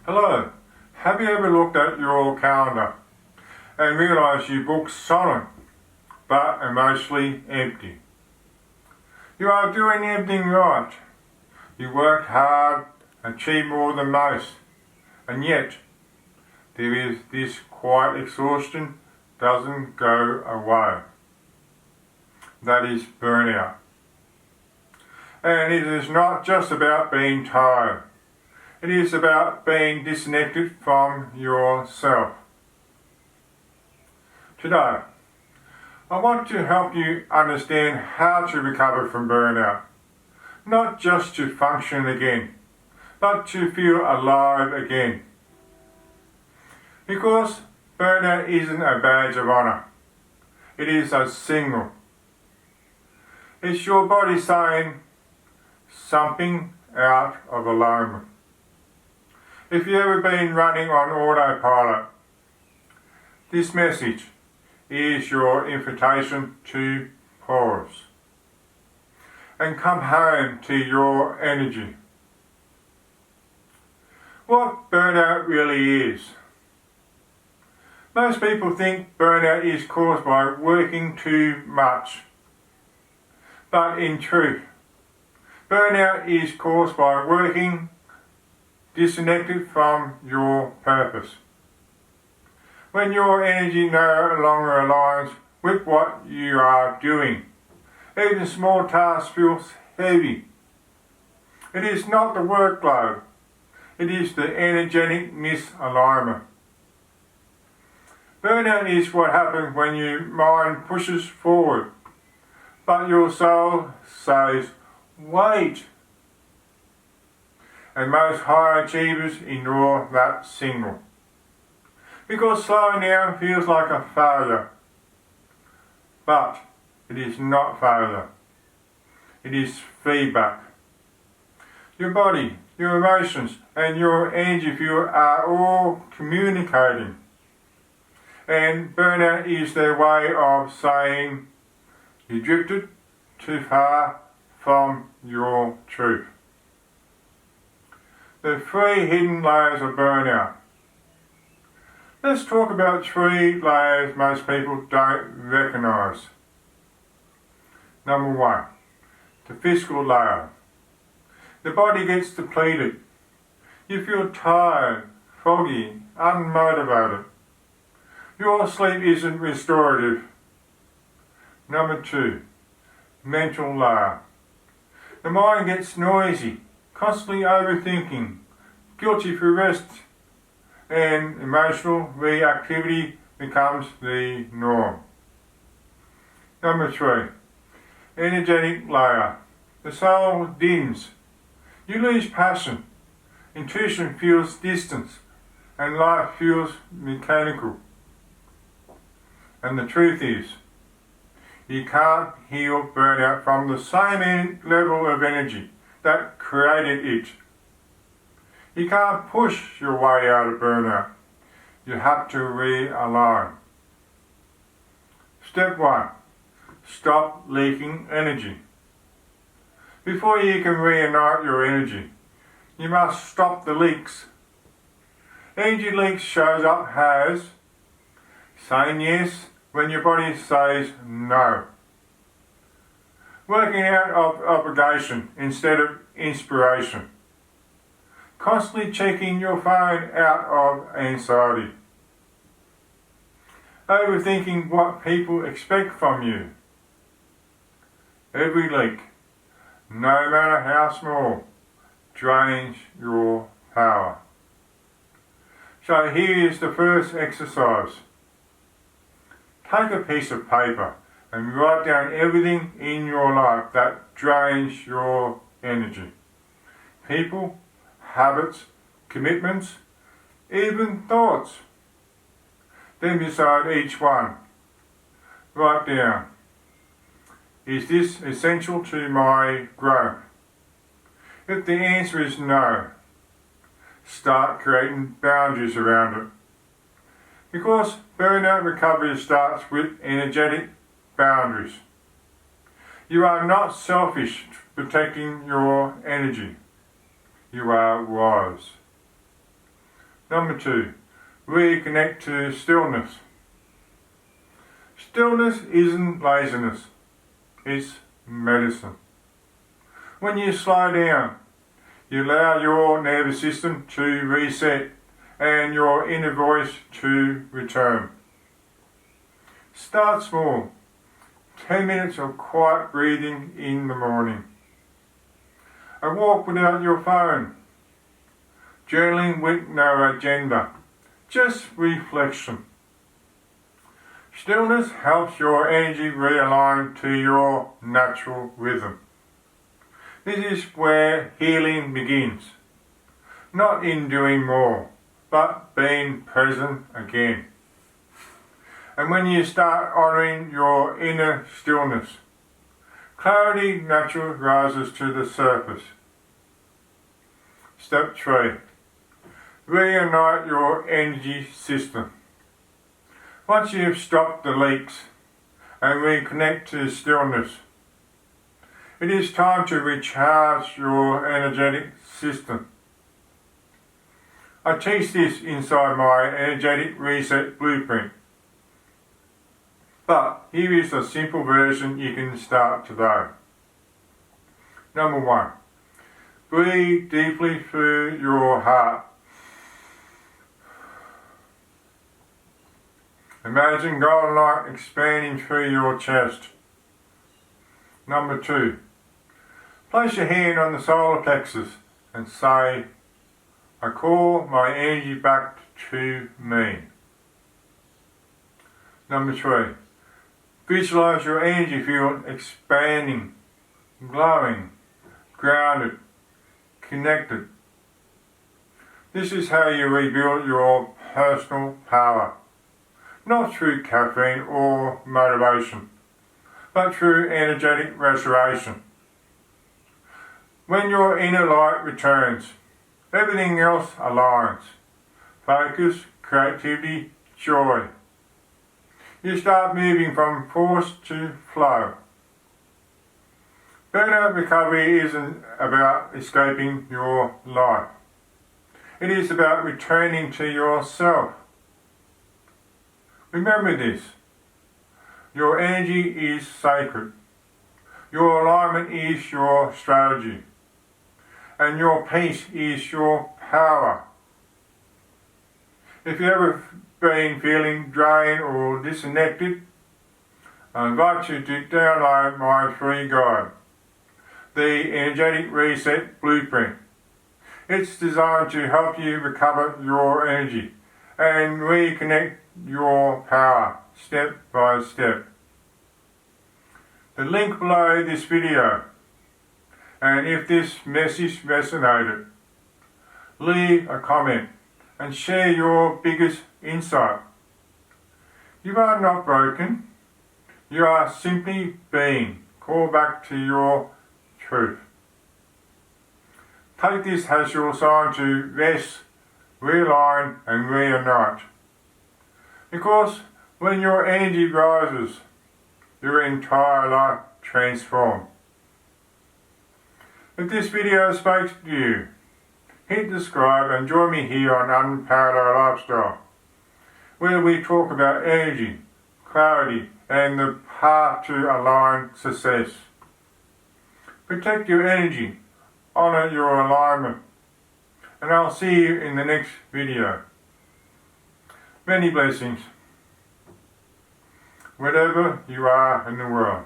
Hello, have you ever looked at your calendar and realised you booked solid but emotionally empty? You are doing everything right. You worked hard, achieved more than most, and yet there is this quiet exhaustion doesn't go away. That is burnout. And it is not just about being tired. It is about being disconnected from yourself. Today, I want to help you understand how to recover from burnout. Not just to function again, but to feel alive again. Because burnout isn't a badge of honour. It is a signal. It's your body saying something out of alignment. If you've ever been running on autopilot, this message is your invitation to pause and come home to your energy. What burnout really is. Most people think burnout is caused by working too much. But in truth, burnout is caused by working disconnected from your purpose. When your energy no longer aligns with what you are doing, even small tasks feel heavy. It is not the workload, it is the energetic misalignment. Burnout is what happens when your mind pushes forward, but your soul says, wait. And most high achievers ignore that signal. Because slowing down feels like a failure. But it is not failure. It is feedback. Your body, your emotions, and your energy field are all communicating. And burnout is their way of saying you drifted too far from your truth. The 3 hidden layers of burnout. Let's talk about 3 layers most people don't recognise. Number 1, the physical layer. The body gets depleted. You feel tired, foggy, unmotivated. Your sleep isn't restorative. Number 2, mental layer. The mind gets noisy, constantly overthinking, guilty for rest, and emotional reactivity becomes the norm. Number 3, energetic layer. The soul dims. You lose passion. Intuition feels distance, and life feels mechanical. And the truth is, you can't heal burnout from the same level of energy that created it. You can't push your way out of burnout. You have to realign. Step 1, stop leaking energy. Before you can reignite your energy, you must stop the leaks. Energy leaks shows up as saying yes when your body says no. Working out of obligation instead of inspiration. Constantly checking your phone out of anxiety. Overthinking what people expect from you. Every leak, no matter how small, drains your power. So here is the first exercise. Take a piece of paper and write down everything in your life that drains your energy. People, habits, commitments, even thoughts. Then beside each one, write down, is this essential to my growth? If the answer is no, start creating boundaries around it. Because burnout recovery starts with energetic boundaries. You are not selfish protecting your energy. You are wise. Number 2, reconnect to stillness. Stillness isn't laziness, it's medicine. When you slow down, you allow your nervous system to reset and your inner voice to return. Start small. 10 minutes of quiet breathing in the morning. A walk without your phone. Journaling with no agenda. Just reflection. Stillness helps your energy realign to your natural rhythm. This is where healing begins. Not in doing more, but being present again. And when you start honouring your inner stillness, clarity naturally rises to the surface. Step 3. Reignite your energy system. Once you have stopped the leaks and reconnect to stillness, it is time to recharge your energetic system. I teach this inside my energetic reset blueprint. But here is a simple version you can start today. Number 1. Breathe deeply through your heart. Imagine golden light expanding through your chest. Number 2. Place your hand on the solar plexus and say, I call my energy back to me. Number 3. Visualize your energy field expanding, glowing, grounded, connected. This is how you rebuild your personal power. Not through caffeine or motivation, but through energetic restoration. When your inner light returns, everything else aligns. Focus, creativity, joy. You start moving from force to flow. Burnout recovery isn't about escaping your life. It is about returning to yourself. Remember this. Your energy is sacred. Your alignment is your strategy. And your peace is your power. If you've ever been feeling drained or disconnected, I invite you to download my free guide, the Energetic Reset Blueprint. It's designed to help you recover your energy and reconnect your power step by step. The link below this video. And if this message resonated, leave a comment and share your biggest insight. You are not broken. You are simply being. Call back to your truth. Take this as your sign to rest, realign and reunite. Because when your energy rises, your entire life transforms. If this video spoke to you, hit subscribe and join me here on Unparalleled Lifestyle, where we talk about energy, clarity and the path to aligned success. Protect your energy, honour your alignment, and I'll see you in the next video. Many blessings, wherever you are in the world.